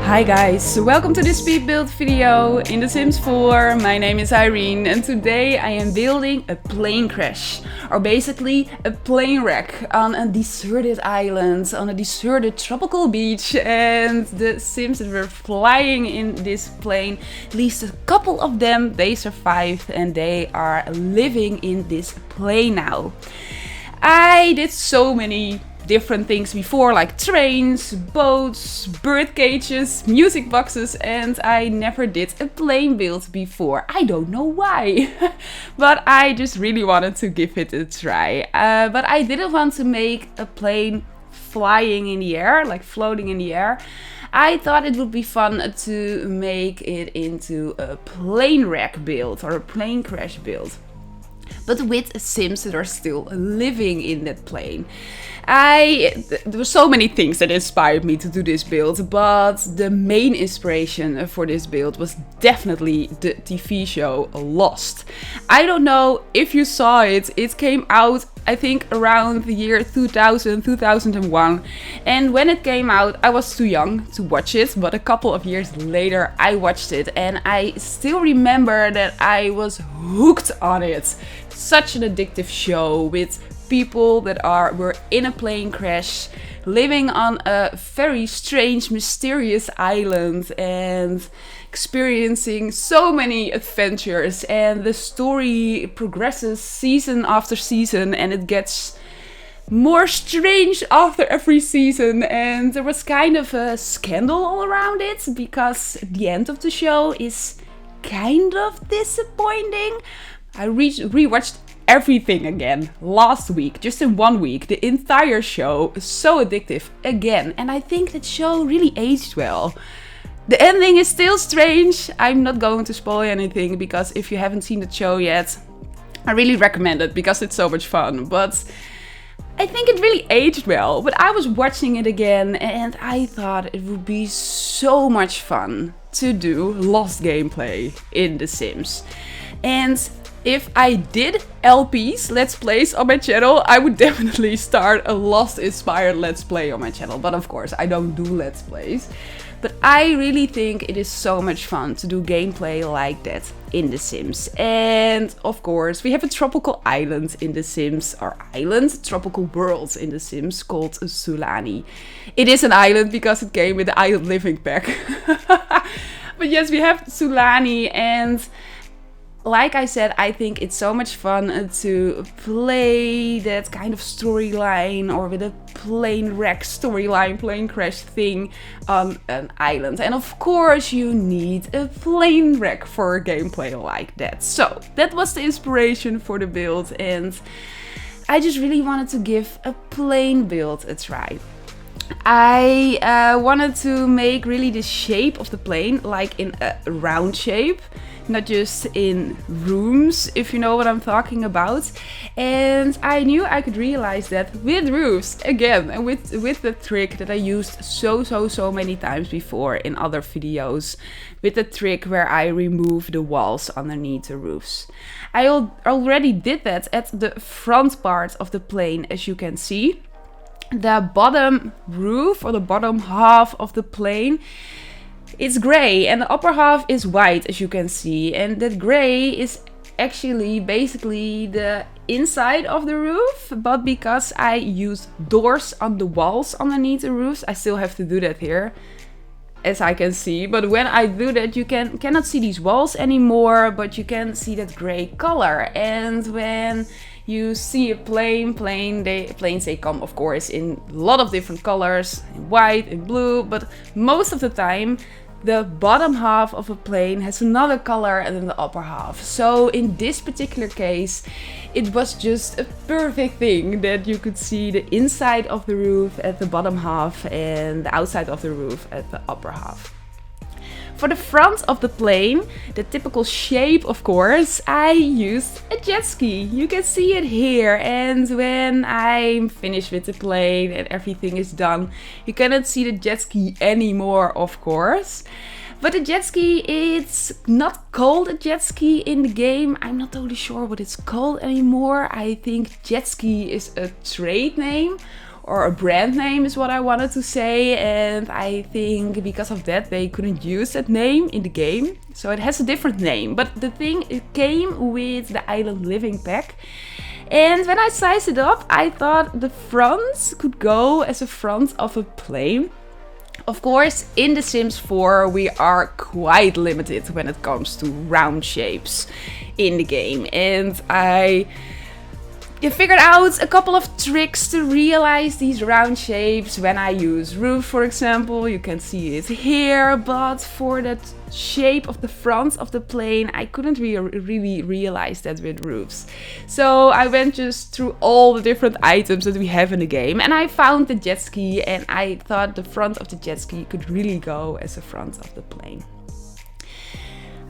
Hi guys, welcome to this speed build video in The Sims 4. My name is Irene and today I am building a plane crash, or basically a plane wreck on a deserted island, on a deserted tropical beach, and the Sims that were flying in this plane, at least a couple of them, they survived and they are living in this plane now. I did so many different things before, like trains, boats, bird cages, music boxes, and I never did a plane build before. I don't know why, but I just really wanted to give it a try. But I didn't want to make a plane flying in the air, like floating in the air. I thought it would be fun to make it into a plane wreck build or a plane crash build, but with Sims that are still living in that plane. There were so many things that inspired me to do this build, but the main inspiration for this build was definitely the TV show Lost. I don't know if you saw it. It came out, I think, around the year 2000, 2001. And when it came out, I was too young to watch it, but a couple of years later I watched it and I still remember that I was hooked on it. Such an addictive show with people that were in a plane crash, living on a very strange, mysterious island and experiencing so many adventures. And the story progresses season after season and it gets more strange after every season. And there was kind of a scandal all around it because the end of the show is kind of disappointing. I rewatched everything again last week, just in 1 week. The entire show is so addictive again, and I think that show really aged well. The ending is still strange. I'm not going to spoil anything because if you haven't seen the show yet, I really recommend it because it's so much fun. But I think it really aged well. But I was watching it again and I thought it would be so much fun to do Lost gameplay in The Sims. And if I did LPs, Let's Plays on my channel, I would definitely start a Lost inspired Let's Play on my channel. But of course, I don't do Let's Plays. But I really think it is so much fun to do gameplay like that in The Sims. And of course, we have a tropical island in The Sims, or tropical world in The Sims called Sulani. It is an island because it came with the Island Living pack. But yes, we have Sulani, and like I said, I think it's so much fun to play that kind of storyline, or with a plane wreck storyline, plane crash thing on an island. And of course you need a plane wreck for a gameplay like that. So that was the inspiration for the build, and I just really wanted to give a plane build a try. I wanted to make really the shape of the plane like in a round shape, not just in rooms, if you know what I'm talking about. And I knew I could realize that with roofs again, and with the trick that I used so many times before in other videos, with the trick where I remove the walls underneath the roofs. I already did that at the front part of the plane, as you can see. The bottom roof, or the bottom half of the plane, it's gray and the upper half is white, as you can see. And that gray is actually basically the inside of the roof, but because I used doors on the walls underneath the roofs, I still have to do that here, as I can see. But when I do that, you cannot see these walls anymore, but you can see that gray color. And when you see a planes, they come of course in a lot of different colors, in white, in blue, but most of the time the bottom half of a plane has another color than the upper half. So in this particular case, it was just a perfect thing that you could see the inside of the roof at the bottom half and the outside of the roof at the upper half. For the front of the plane, the typical shape, of course, I used a jet ski. You can see it here. And when I'm finished with the plane and everything is done, you cannot see the jet ski anymore, of course. But the jet ski, it's not called a jet ski in the game. I'm not totally sure what it's called anymore. I think jet ski is a trade name, or a brand name is what I wanted to say, and I think because of that they couldn't use that name in the game, so it has a different name. But the thing, it came with the Island Living pack, and when I sized it up I thought the front could go as a front of a plane. Of course, in The Sims 4 we are quite limited when it comes to round shapes in the game, and I figured out a couple of tricks to realize these round shapes when I use roof, for example. You can see it here, but for that shape of the front of the plane I couldn't really realize that with roofs. So I went just through all the different items that we have in the game, and I found the jet ski, and I thought the front of the jet ski could really go as the front of the plane.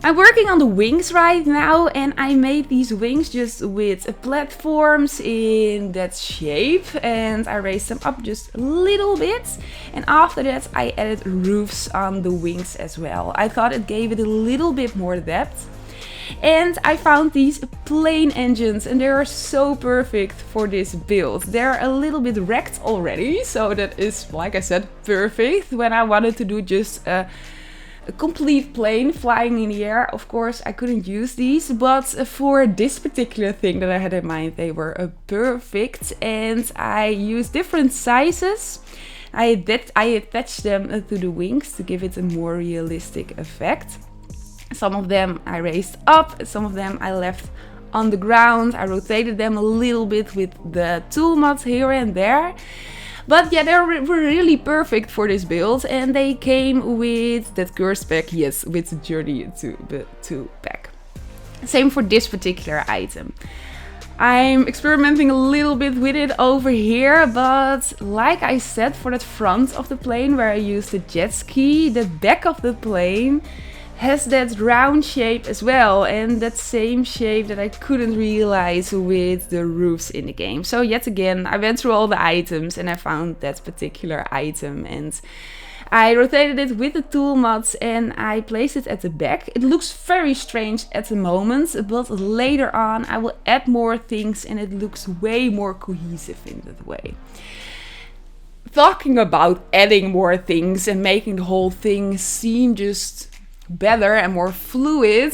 I'm working on the wings right now, and I made these wings just with platforms in that shape, and I raised them up just a little bit, and after that I added roofs on the wings as well. I thought it gave it a little bit more depth. And I found these plane engines, and they are so perfect for this build. They're a little bit wrecked already, so that is, like I said, perfect when I wanted to do just a complete plane flying in the air. Of course I couldn't use these, but for this particular thing that I had in mind they were perfect, and I used different sizes. I attached them to the wings to give it a more realistic effect. Some of them I raised up, some of them I left on the ground. I rotated them a little bit with the tool mod here and there. But yeah, they were really perfect for this build, and they came with that curse pack, yes, with the Journey to the 2 pack. Same for this particular item. I'm experimenting a little bit with it over here, but like I said, for that front of the plane where I used the jet ski, the back of the plane has that round shape as well, and that same shape that I couldn't realize with the roofs in the game. So yet again, I went through all the items and I found that particular item, and I rotated it with the tool mods and I placed it at the back. It looks very strange at the moment, but later on I will add more things and it looks way more cohesive in that way. Talking about adding more things and making the whole thing seem just better and more fluid,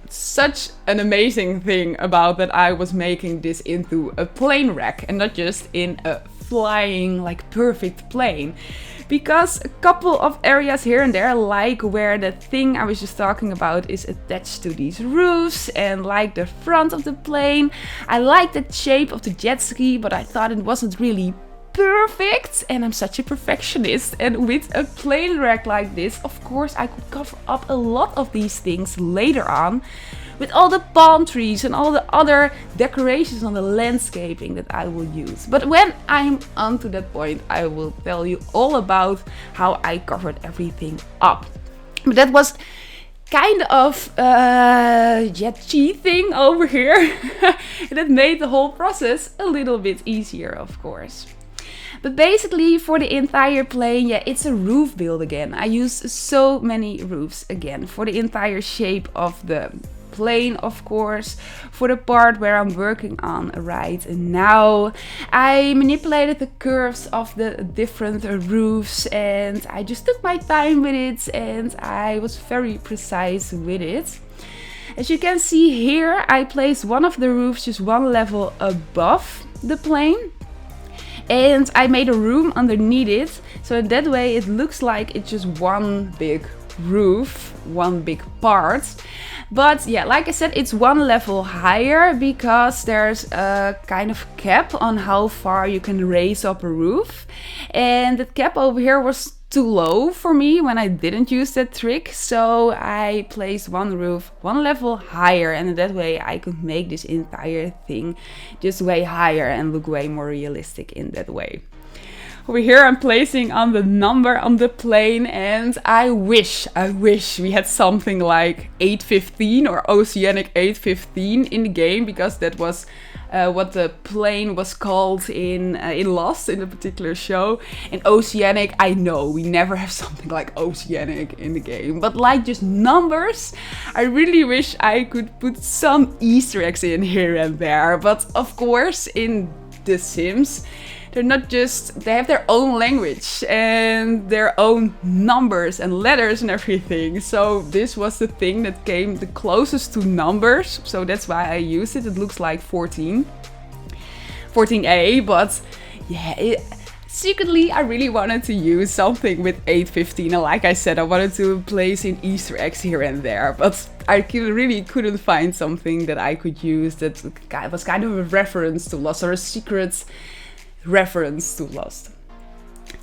such an amazing thing about that I was making this into a plane rack and not just in a flying like perfect plane, because a couple of areas here and there, like where the thing I was just talking about is attached to these roofs, and like the front of the plane, I like the shape of the jet ski, but I thought it wasn't really perfect, and I'm such a perfectionist, and with a plane rack like this, of course I could cover up a lot of these things later on with all the palm trees and all the other decorations on the landscaping that I will use. But when I'm on to that point, I will tell you all about how I covered everything up. But that was kind of cheating over here. That made the whole process a little bit easier, of course. But basically for the entire plane, yeah, it's a roof build again. I used so many roofs again for the entire shape of the plane, of course, for the part where I'm working on right now. I manipulated the curves of the different roofs and I just took my time with it and I was very precise with it. As you can see here, I placed one of the roofs just one level above the plane. And I made a room underneath it, so that way it looks like it's just one big roof, one big part. But yeah, like I said, it's one level higher because there's a kind of cap on how far you can raise up a roof. And that cap over here was too low for me when I didn't use that trick, so I placed one roof one level higher, and that way I could make this entire thing just way higher and look way more realistic in that way. Over here I'm placing on the number on the plane, and I wish we had something like 815 or Oceanic 815 in the game, because that was what the plane was called in Lost, in a particular show. And Oceanic, I know we never have something like Oceanic in the game, but like just numbers, I really wish I could put some Easter eggs in here and there. But of course in The Sims, they're not just, they have their own language and their own numbers and letters and everything. So this was the thing that came the closest to numbers. So that's why I used it. It looks like 14A, but yeah, secretly, I really wanted to use something with 815, and like I said, I wanted to place in Easter eggs here and there, but I really couldn't find something that I could use that was kind of a reference to Lost, or a secret reference to Lost.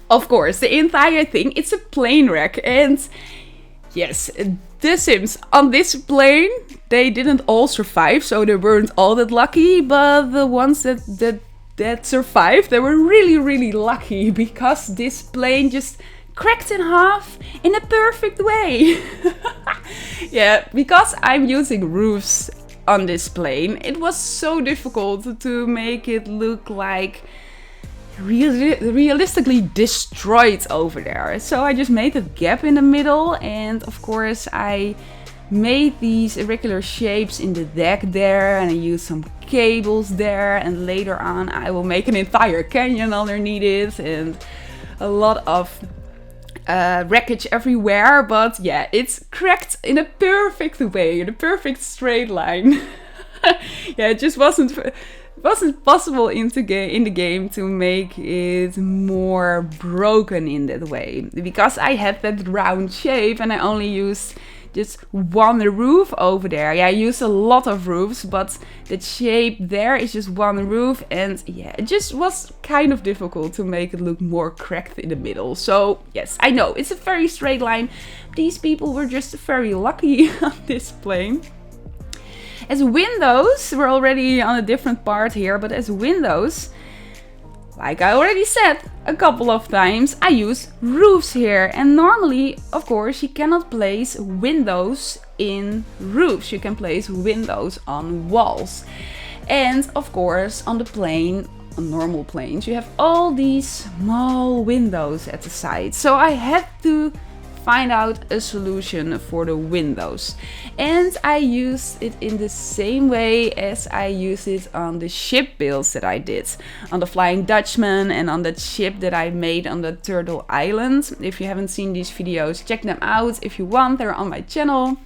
Of course, the entire thing, it's a plane wreck, and yes, the Sims on this plane, they didn't all survive, so they weren't all that lucky, but the ones that survived, they were really lucky, because this plane just cracked in half in a perfect way. Yeah, because I'm using roofs on this plane, it was so difficult to make it look like realistically destroyed over there. So I just made a gap in the middle, and of course I made these irregular shapes in the deck there, and I used some cables there, and later on I will make an entire canyon underneath it and a lot of wreckage everywhere. But yeah, it's cracked in a perfect way, in a perfect straight line. Yeah, it just wasn't possible in the game to make it more broken in that way, because I had that round shape and I only used just one roof over there. Yeah, I used a lot of roofs, but the shape there is just one roof, and yeah, it just was kind of difficult to make it look more cracked in the middle. So yes, I know it's a very straight line. These people were just very lucky on this plane. As windows, we're already on a different part here, but as windows, like I already said a couple of times, I use roofs here. And normally, of course, you cannot place windows in roofs. You can place windows on walls. And of course, on the plane, on normal planes, you have all these small windows at the side. So I had to find out a solution for the windows, and I used it in the same way as I used it on the ship builds that I did on the Flying Dutchman and on that ship that I made on the Turtle Island. If you haven't seen these videos, check them out if you want, they're on my channel.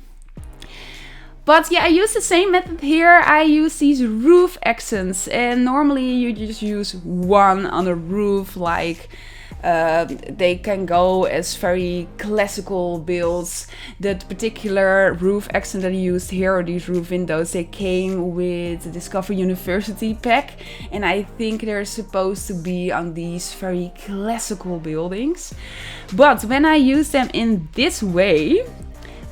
But yeah, I use the same method here. I use these roof accents, and normally you just use one on a roof, like they can go as very classical builds. That particular roof accent that I used here, or these roof windows, they came with the Discover University pack, and I think they're supposed to be on these very classical buildings. But when I use them in this way,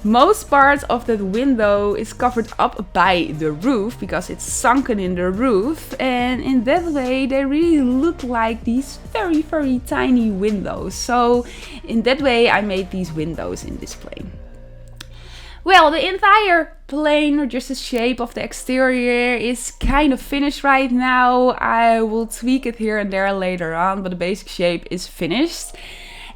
most part of that window is covered up by the roof because it's sunken in the roof, and in that way they really look like these very tiny windows. So in that way I made these windows in this plane. Well, the entire plane, or just the shape of the exterior, is kind of finished right now. I will tweak it here and there later on, but the basic shape is finished.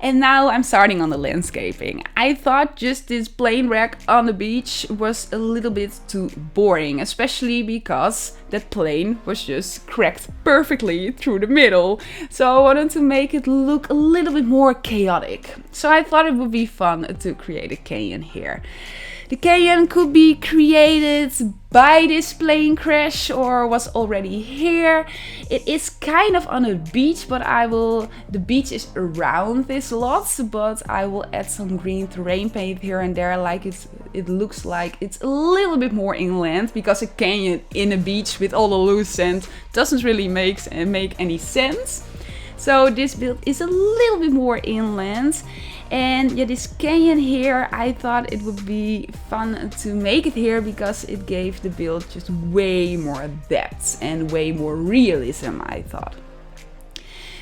And now I'm starting on the landscaping. I thought just this plane wreck on the beach was a little bit too boring, especially because that plane was just cracked perfectly through the middle. So I wanted to make it look a little bit more chaotic. So I thought it would be fun to create a canyon here. The canyon could be created by this plane crash or was already here. It is kind of on a beach, but the beach is around this lot, but I will add some green terrain paint here and there, like it looks like it's a little bit more inland, because a canyon in a beach with all the loose sand doesn't really make any sense. So this build is a little bit more inland. And yeah, this canyon here, I thought it would be fun to make it here because it gave the build just way more depth and way more realism, I thought.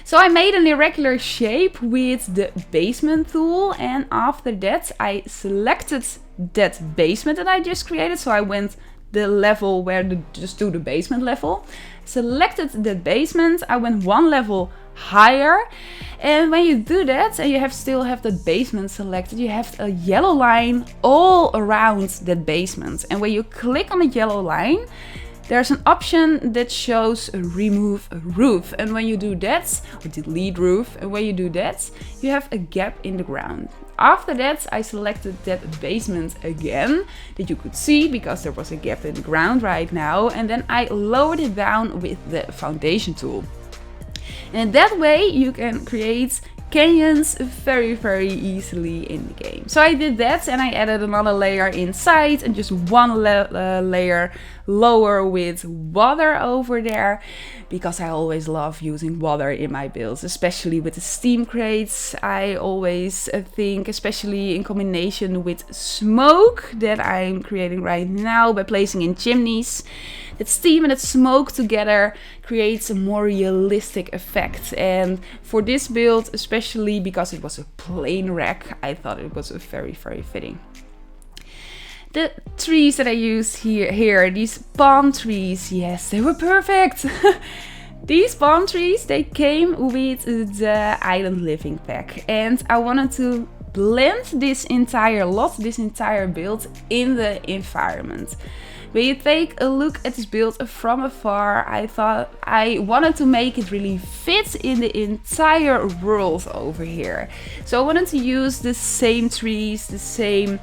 So I made an irregular shape with the basement tool, and after that I selected that basement that I just created. So I went the level where just do the basement level, selected that basement, I went one level higher, and when you do that and you still have the basement selected, you have a yellow line all around that basement, and when you click on the yellow line, there's an option that shows remove roof. And when you do that, or delete roof, and when you do that, you have a gap in the ground. After that, I selected that basement again that you could see because there was a gap in the ground right now. And then I lowered it down with the foundation tool. And that way you can create canyons very, very easily in the game. So I did that, and I added another layer inside and just one layer lower with water over there, because I always love using water in my builds, especially with the steam crates. I always think, especially in combination with smoke that I'm creating right now by placing in chimneys, that steam and that smoke together creates a more realistic effect. And for this build, especially because it was a plain rack, I thought it was very, very fitting. The trees that I used here, these palm trees, yes, they were perfect. These palm trees, they came with the Island Living pack, and I wanted to blend this entire lot, this entire build in the environment. When you take a look at this build from afar, I thought I wanted to make it really fit in the entire world over here. So I wanted to use the same trees, the same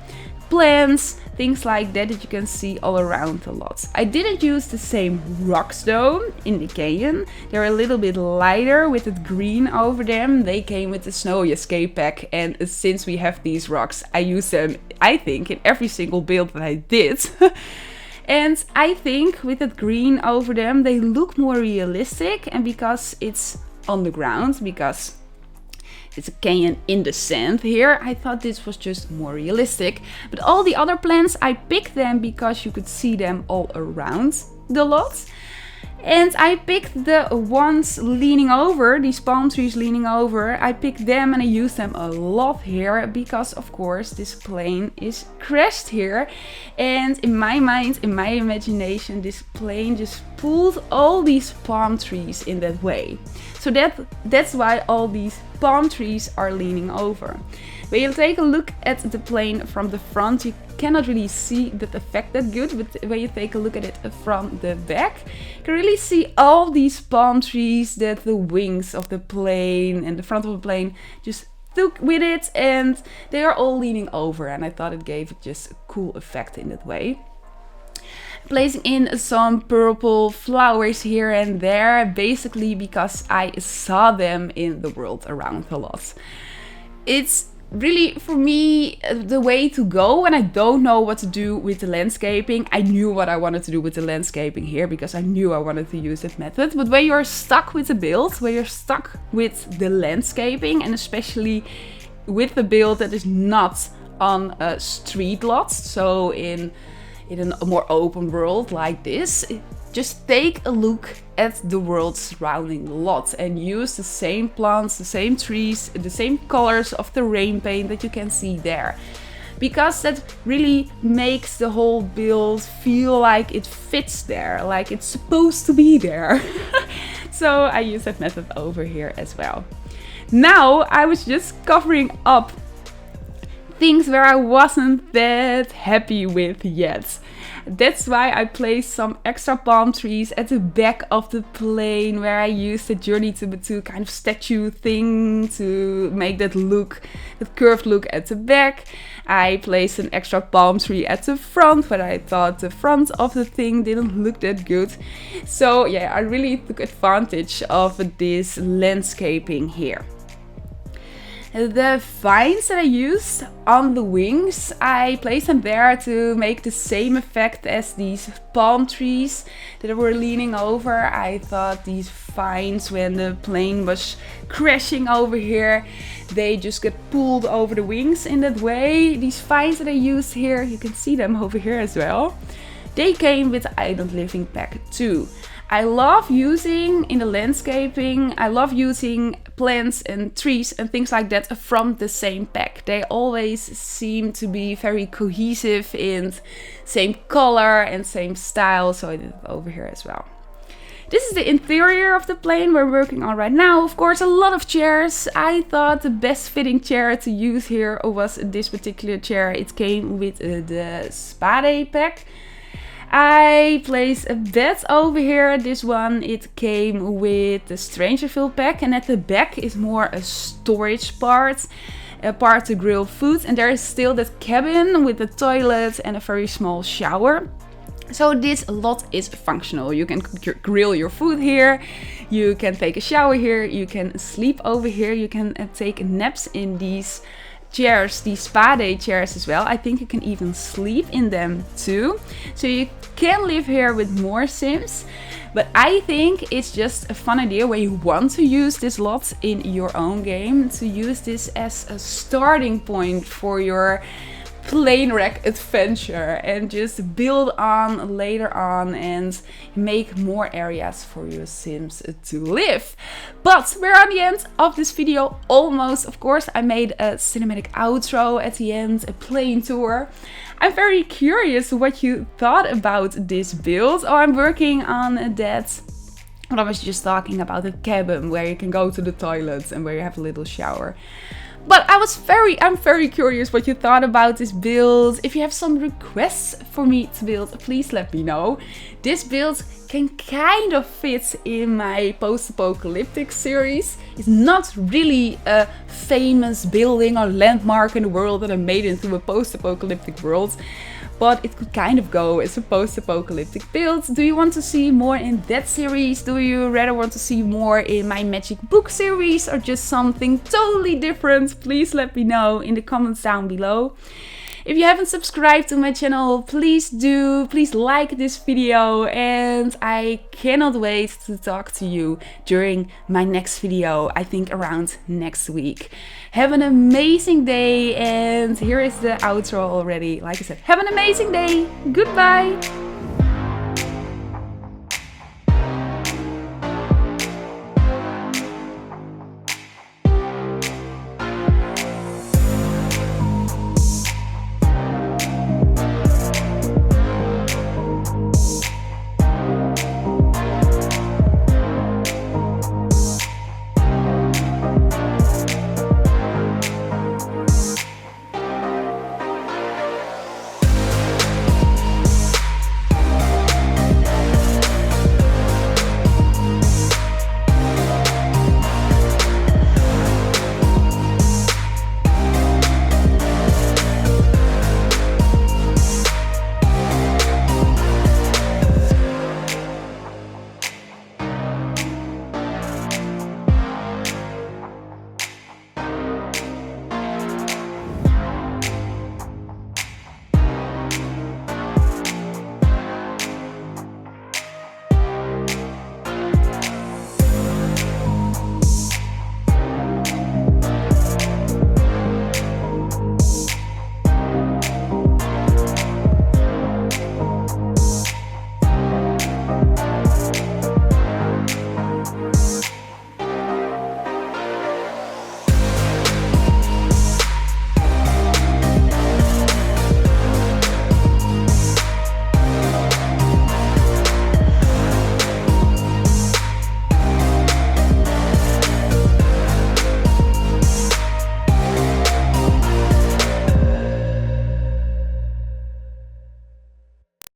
plants, things like that you can see all around a lot. I didn't use the same rocks though in the canyon. They're a little bit lighter with the green over them. They came with the Snowy Escape pack, and since we have these rocks, I use them, I think, in every single build that I did. And I think with that green over them, they look more realistic, and because it's on the ground, because it's a canyon in the sand here, I thought this was just more realistic. But all the other plants, I picked them because you could see them all around the lot. And I picked the ones leaning over, these palm trees leaning over. I picked them and I used them a lot here because, of course, this plane is crashed here. And in my mind, in my imagination, this plane just pulled all these palm trees in that way. So that's why all these palm trees are leaning over. When you take a look at the plane from the front, you cannot really see that effect that good, but when you take a look at it from the back, you can really see all these palm trees that the wings of the plane and the front of the plane just took with it, and they are all leaning over, and I thought it gave it just a cool effect in that way. Placing in some purple flowers here and there, basically because I saw them in the world around a lot. It's really, for me, the way to go when I don't know what to do with the landscaping. I knew what I wanted to do with the landscaping here because I knew I wanted to use that method. But when you're stuck with the build, when you're stuck with the landscaping, and especially with the build that is not on a street lot, so in a more open world like this, just take a look at the world surrounding the lot and use the same plants, the same trees, the same colors of the rain paint that you can see there. Because that really makes the whole build feel like it fits there, like it's supposed to be there. So I use that method over here as well. Now I was just covering up things where I wasn't that happy with yet. That's why I placed some extra palm trees at the back of the plane, where I used the Journey to Batuu kind of statue thing to make that look, that curved look at the back. I placed an extra palm tree at the front, but I thought the front of the thing didn't look that good. So yeah, I really took advantage of this landscaping here. The vines that I used on the wings, I placed them there to make the same effect as these palm trees that were leaning over. I thought these vines, when the plane was crashing over here, they just get pulled over the wings in that way. These vines that I used here, you can see them over here as well. They came with the Island Living pack too. I love using, in the landscaping, I love using plants and trees and things like that from the same pack. They always seem to be very cohesive in same color and same style, so I did it over here as well. This is the interior of the plane we're working on right now. Of course, a lot of chairs. I thought the best fitting chair to use here was this particular chair. It came with the Spade pack. I placed a bed over here. This one, it came with the Strangerville pack, and at the back is more a storage part, a part to grill food, and there is still that cabin with the toilet and a very small shower. So this lot is functional. You can grill your food here, you can take a shower here, you can sleep over here, you can take naps in these chairs, these spa day chairs as well. I think you can even sleep in them too. So you can live here with more Sims. But I think it's just a fun idea when you want to use this lot in your own game, to use this as a starting point for your plane wreck adventure and just build on later on and make more areas for your Sims to live. But we're on the end of this video almost. Of course, I made a cinematic outro at the end, a plane tour. I'm very curious what you thought about this build. Oh, I'm working on that. What I was just talking about, the cabin where you can go to the toilet and where you have a little shower. But I'm very curious what you thought about this build. If you have some requests for me to build, please let me know. This build can kind of fit in my post-apocalyptic series. It's not really a famous building or landmark in the world that I made into a post-apocalyptic world, but it could kind of go as a post-apocalyptic build. Do you want to see more in that series? Do you rather want to see more in my magic book series or just something totally different? Please let me know in the comments down below. If you haven't subscribed to my channel, please do. Please like this video, and I cannot wait to talk to you during my next video, I think around next week. Have an amazing day, and here is the outro already. Like I said, have an amazing day. Goodbye.